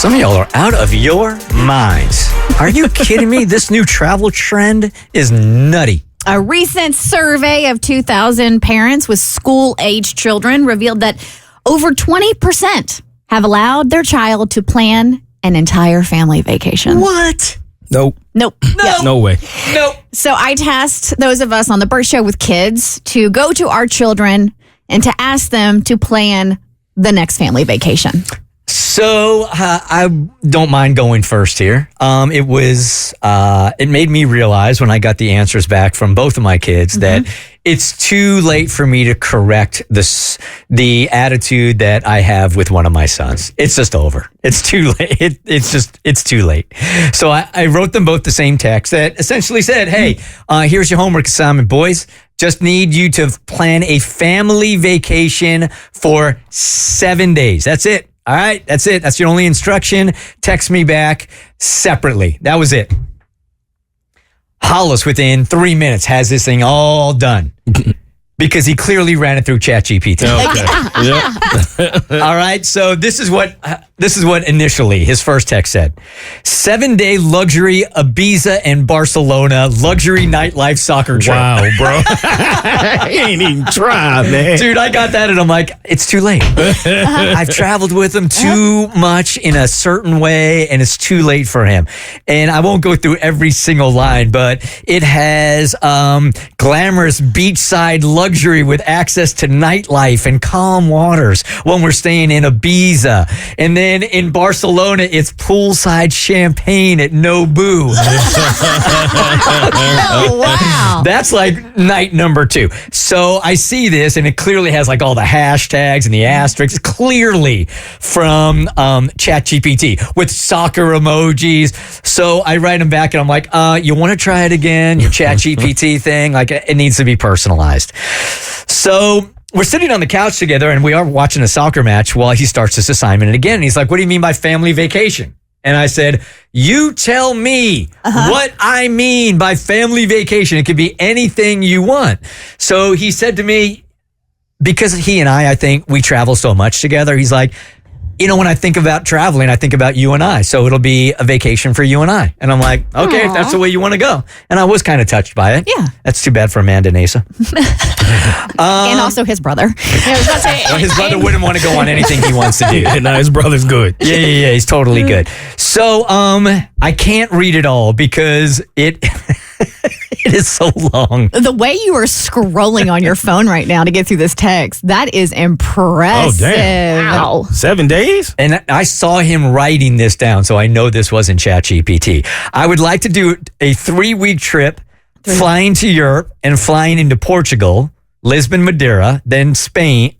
Some of y'all are out of your minds. Are you kidding me? This new travel trend is nutty. A recent survey of 2,000 parents with school-age children revealed that over 20% have allowed their child to plan an entire family vacation. What? Nope. Nope. No way. Nope. So I tasked those of us on the Bert Show with kids to go to our children and to ask them to plan the next family vacation. So I don't mind going first here. It made me realize when I got the answers back from both of my kids that it's too late for me to correct the attitude that I have with one of my sons. It's just over. It's too late. It's too late. So I wrote them both the same text that essentially said, hey, here's your homework assignment, boys. Just need you to plan a family vacation for 7 days. That's it. All right, that's it. That's your only instruction. Text me back separately. That was it. Hollis, within 3 minutes, has this thing all done because he clearly ran it through ChatGPT. Okay. All right, so this is what initially his first text said. 7-day luxury Ibiza and Barcelona luxury nightlife soccer trip. Wow, bro. He ain't even tried, man. Dude, I got that and I'm like, it's too late. I've traveled with him too much in a certain way and it's too late for him. And I won't go through every single line, but it has glamorous beachside luxury with access to nightlife and calm waters when we're staying in Ibiza. And then in Barcelona, it's poolside champagne at Nobu. Oh, wow. That's like night number 2. So I see this and it clearly has like all the hashtags and the asterisks clearly from ChatGPT with soccer emojis. So I write them back and I'm like, you want to try it again? Your ChatGPT thing? Like it needs to be personalized. So we're sitting on the couch together and we are watching a soccer match while he starts this assignment. And again, he's like, what do you mean by family vacation? And I said, you tell me what I mean by family vacation. It could be anything you want. So he said to me, because he and I think we travel so much together, he's like, you know, when I think about traveling, I think about you and I. So it'll be a vacation for you and I. And I'm like, okay, if that's the way you want to go. And I was kind of touched by it. Yeah. That's too bad for Amanda and Asa. And also his brother. Well, his brother wouldn't want to go on anything he wants to do. No, his brother's good. Yeah, he's totally good. So I can't read it all because it it is so long. The way you are scrolling on your phone right now to get through this text, that is impressive. Oh, damn. Wow. 7 days? And I saw him writing this down, so I know this wasn't ChatGPT. I would like to do a 3-week trip, flying to Europe and flying into Portugal, Lisbon, Madeira, then Spain,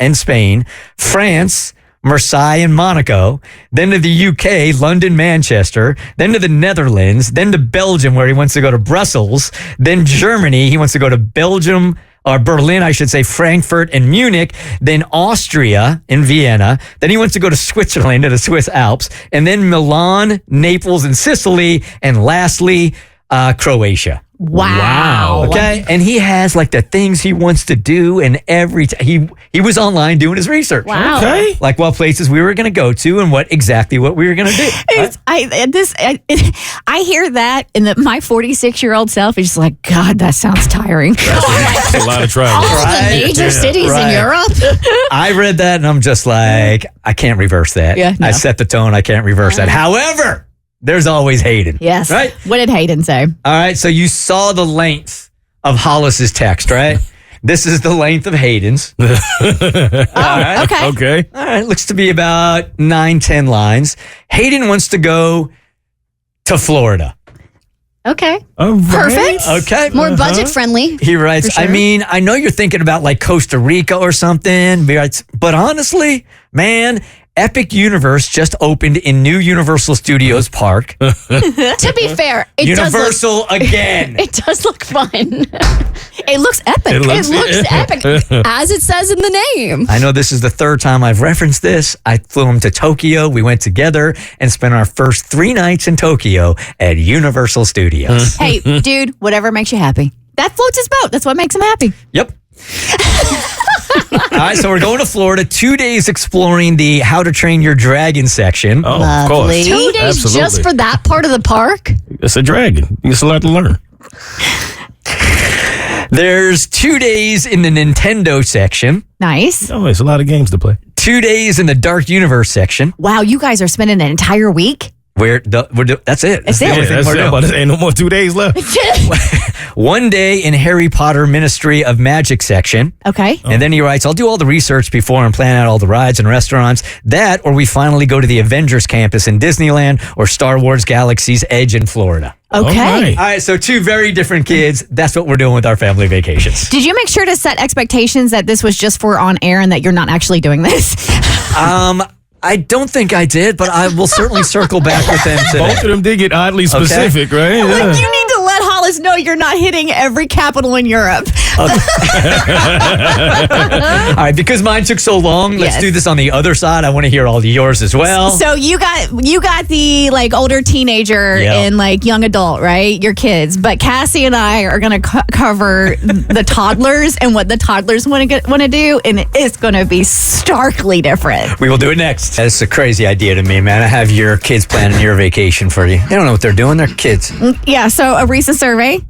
France, Marseille and Monaco, then to the UK, London, Manchester, then to the Netherlands, then to Belgium where he wants to go to Brussels, then Germany, he wants to go to Belgium, or Berlin, I should say, Frankfurt and Munich, then Austria in Vienna, then he wants to go to Switzerland to the Swiss Alps, and then Milan, Naples and Sicily, and lastly, Croatia. Wow. Okay. And he has like the things he wants to do and he was online doing his research. Wow. Okay. Like what places we were going to go to and what we were going to do. I hear that and my 46-year-old self is just like, God, that sounds tiring. That's a lot of travel. All the major cities in Europe. I read that and I'm just like, I can't reverse that. Yeah, no. I set the tone. I can't reverse that. However, there's always Hayden. Yes. Right? What did Hayden say? All right. So you saw the length of Hollis's text, right? This is the length of Hayden's. Oh, okay. Okay. All right. Looks to be about 9-10 lines. Hayden wants to go to Florida. Okay. All right. Perfect. Okay. More budget friendly. He writes, For sure. I mean, I know you're thinking about like Costa Rica or something, but honestly, man, Epic Universe just opened in new Universal Studios Park. To be fair, Universal again. It does look fun. It looks epic. It looks epic, as it says in the name. I know this is the third time I've referenced this. I flew him to Tokyo. We went together and spent our first 3 nights in Tokyo at Universal Studios. Hey, dude, whatever makes you happy. That floats his boat. That's what makes him happy. Yep. All right, so we're going to Florida. 2 days exploring the How to Train Your Dragon section. Oh, of course. Lovely. 2 days Absolutely. just for that part of the park? It's a dragon. You still have to learn. There's 2 days in the Nintendo section. Nice. Oh, it's a lot of games to play. 2 days in the Dark Universe section. Wow, you guys are spending an entire week? That's it. That's the it. only thing That's we're it. doing. But ain't no more 2 days left. 1 day in Harry Potter Ministry of Magic section. Okay. And then he writes, I'll do all the research before and plan out all the rides and restaurants. That, or we finally go to the Avengers campus in Disneyland or Star Wars Galaxy's Edge in Florida. Okay. All right. All right, so 2 very different kids. That's what we're doing with our family vacations. Did you make sure to set expectations that this was just for on air and that you're not actually doing this? I don't think I did, but I will certainly circle back with them today. Both of them did get oddly specific, right? Like, Yeah. you need to let Hollis know you're not hitting every capital in Europe. All right, because mine took so long, let's Yes. do this on the other side. I want to hear all of yours as well. So you got the like older teenager Yeah. and like young adult, right? Your kids. But Cassie and I are going to cover the toddlers and what the toddlers want to do, and it's going to be starkly different. We will do it next. That's a crazy idea to me, man. I have your kids planning your vacation for you. They don't know what they're doing. They're kids. Yeah, so a recent survey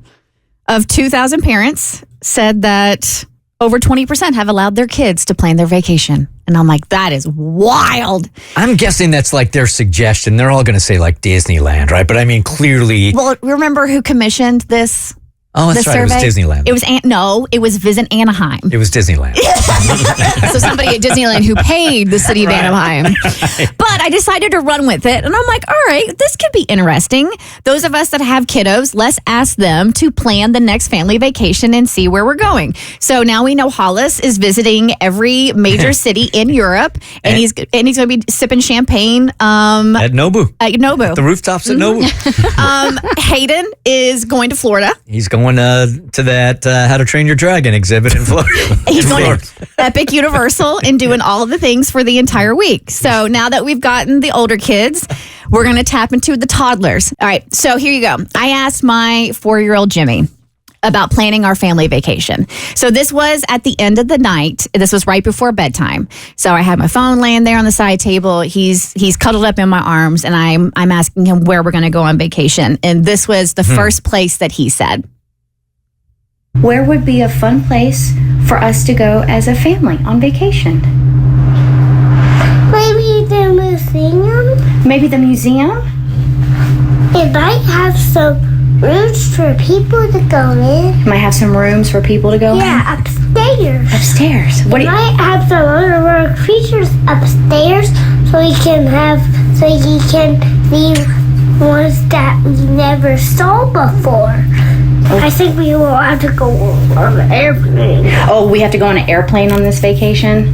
of 2,000 parents said that over 20% have allowed their kids to plan their vacation. And I'm like, that is wild. I'm guessing that's like their suggestion. They're all going to say like Disneyland, right? But I mean, clearly. Well, remember who commissioned this? Oh, that's the right. survey? It was Disneyland. It was Visit Anaheim. It was Disneyland. So somebody at Disneyland who paid the city of Anaheim. But I decided to run with it. And I'm like, all right, this could be interesting. Those of us that have kiddos, let's ask them to plan the next family vacation and see where we're going. So now we know Hollis is visiting every major city in Europe, and he's going to be sipping champagne At Nobu. at Nobu. The rooftops at Nobu. Hayden is going to Florida. He's going to that How to Train Your Dragon exhibit in Florida. He's going to Epic Universal and doing all of the things for the entire week. So now that we've gotten the older kids, we're going to tap into the toddlers. All right, so here you go. I asked my 4-year-old Jimmy about planning our family vacation. So this was at the end of the night. This was right before bedtime. So I had my phone laying there on the side table. He's cuddled up in my arms, and I'm asking him where we're going to go on vacation. And this was the first place that he said. Where would be a fun place for us to go as a family on vacation? Maybe the museum. Maybe the museum? It might have some rooms for people to go in. Might have some rooms for people to go in? Yeah, upstairs. Upstairs. What do It you... might have some underwater creatures upstairs so he can leave ones that we never saw before. I think we will have to go on an airplane. Oh, we have to go on an airplane on this vacation?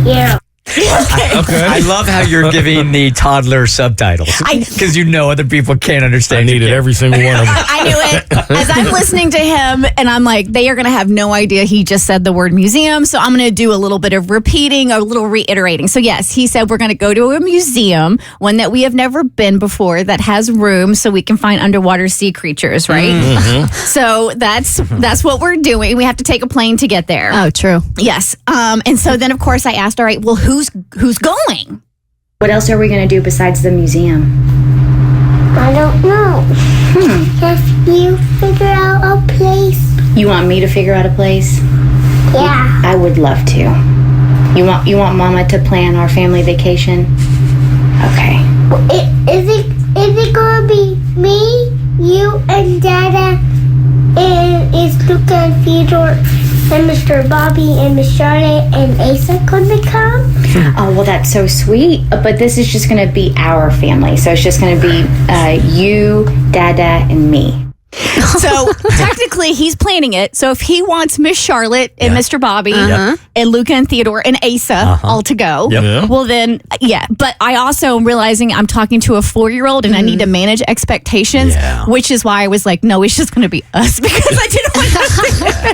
Yeah. Okay. I love how you're giving the toddler subtitles because you know other people can't I understand. needed every single one of them. I knew it. As I'm listening to him, and I'm like, they are going to have no idea he just said the word museum. So I'm going to do a little bit of repeating, a little reiterating. So yes, he said we're going to go to a museum, one that we have never been before, that has rooms so we can find underwater sea creatures, right? So that's what we're doing. We have to take a plane to get there. Oh, true. Yes. And so then, of course, I asked, all right, well, who's going? What else are we going to do besides the museum? I don't know. Can you figure out a place? You want me to figure out a place? Yeah. I would love to. You want Mama to plan our family vacation? Okay. Is it gonna be me, you, and Dada, and is Luca and Theodore and Mr. Bobby and Miss Charlotte and Asa gonna come? Oh, well, that's so sweet. But this is just going to be our family. So it's just going to be you, Dada, and me. So technically, he's planning it. So if he wants Miss Charlotte and Mr. Bobby and Luca and Theodore and Asa all to go, Yep. well then, yeah. But I also am realizing I'm talking to a 4-year-old and I need to manage expectations, which is why I was like, no, it's just going to be us because I didn't want to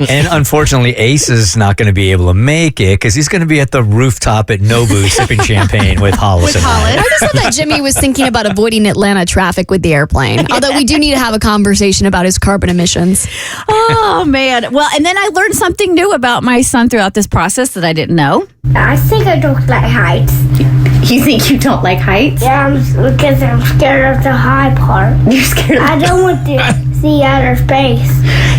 And unfortunately, Ace is not going to be able to make it because he's going to be at the rooftop at Nobu sipping champagne with Hollis. I just thought that Jimmy was thinking about avoiding Atlanta traffic with the airplane. Although we do need to have a conversation about his carbon emissions. Oh, man. Well, and then I learned something new about my son throughout this process that I didn't know. I think I don't like heights. You think you don't like heights? Yeah, because I'm scared of the high part. You're scared. I don't want to see outer space.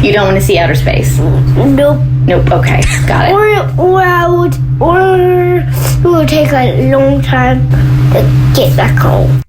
You don't want to see outer space. Nope. Nope. Okay, got it. Or it would take a long time to get back home.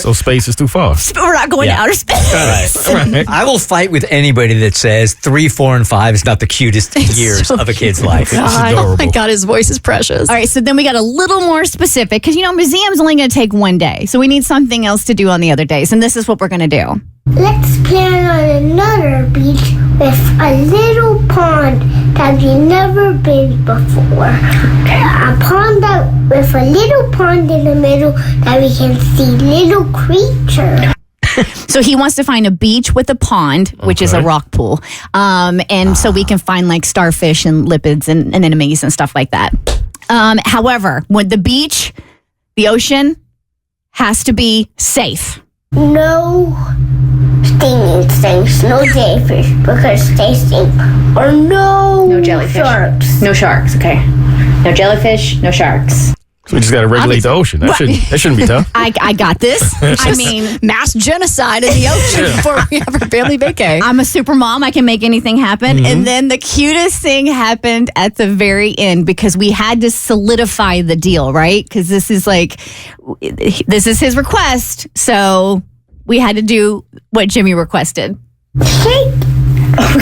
So space is too far. We're not going to outer space. All right. I will fight with anybody that says 3, 4, and 5 is not the cutest years of a kid's life. It's Oh adorable. my God, his voice is precious. All right, so then we got a little more specific because, museum's only going to take one day. So we need something else to do on the other days. And this is what we're going to do. Let's plan on another beach with a little pond that we've never been before. A pond with a little pond in the middle that we can see little creatures. So he wants to find a beach with a pond, which is a rock pool. And so we can find like starfish and lipids and anemones and stuff like that. However, when the beach, the ocean has to be safe. No stinging things, no jellyfish because they stink. Or no jellyfish. sharks. No sharks. Okay. No jellyfish. No sharks. So we just got to regulate the ocean. That shouldn't be tough. I got this. I mean, Mass genocide in the ocean before we have our family vacay. I'm a super mom. I can make anything happen. And then the cutest thing happened at the very end because we had to solidify the deal, right? Because this is his request. So we had to do what Jimmy requested. Shake.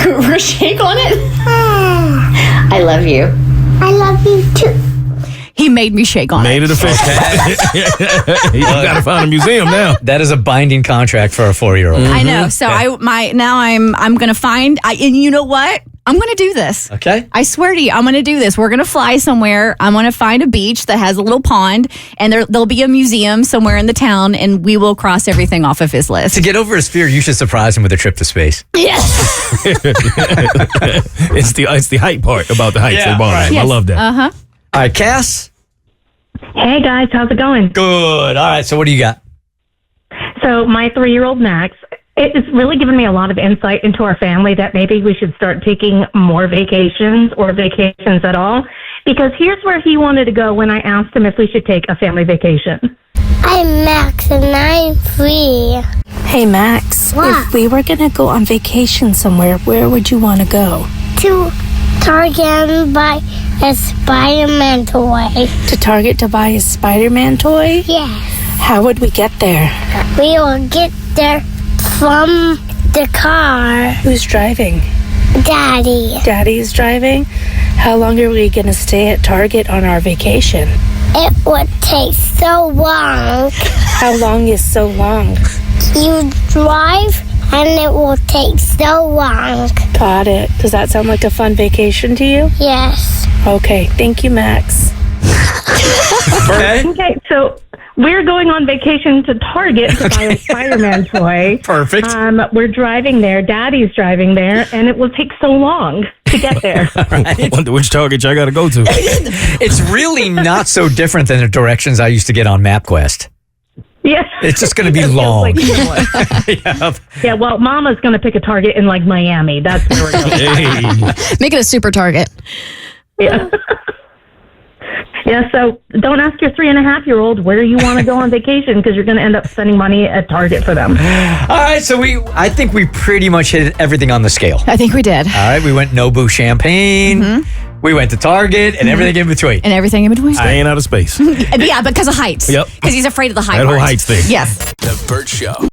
We're shake on it. I love you. I love you too. He made me shake on Made it. it official. You got to find a museum now. That is a binding contract for a 4-year-old. I know. So I'm going to find, and you know what? I'm going to do this. Okay. I swear to you, I'm going to do this. We're going to fly somewhere. I'm going to find a beach that has a little pond, and there'll be a museum somewhere in the town, and we will cross everything off of his list. To get over his fear, you should surprise him with a trip to space. Yes. It's the height part about the heights. Yeah, They bother right. him. I love that. Uh-huh. All right, Cass? Hey guys, how's it going? Good. All right, so what do you got? So my 3-year-old Max, it's really given me a lot of insight into our family that maybe we should start taking more vacations or vacations at all. Because here's where he wanted to go when I asked him if we should take a family vacation. I'm Max and I'm 3. Hey Max, What? if we were gonna go on vacation somewhere, where would you want to go? To Target and buy a Spider-Man toy. To Target to buy a Spider-Man toy? Yes. How would we get there? We will get there from the car. Who's driving? Daddy. Daddy's driving? How long are we gonna stay at Target on our vacation? It would take so long. How long is so long? You drive and it will take so long. Got it. Does that sound like a fun vacation to you? Yes. Okay, thank you, Max. Okay. Okay, so we're going on vacation to Target to buy a Spider-Man toy. Perfect. We're driving there. Daddy's driving there, and it will take so long to get there. I wonder which Target I got to go to. It's really not so different than the directions I used to get on MapQuest. Yeah. It's just going to be It feels long. like similar. Yep. Yeah, well, Mama's going to pick a Target in like Miami. That's where we're going. Hey. Make it a super Target. Yeah. Yeah, so don't ask your 3.5-year-old where you want to go on vacation because you're going to end up spending money at Target for them. All right, so I think we pretty much hit everything on the scale. I think we did. All right, we went Nobu champagne. We went to Target and everything in between. And everything in between. Staying out of space. Yeah, because of heights. Yep. Because he's afraid of the height That whole part. heights thing. Yes. The Bert Show.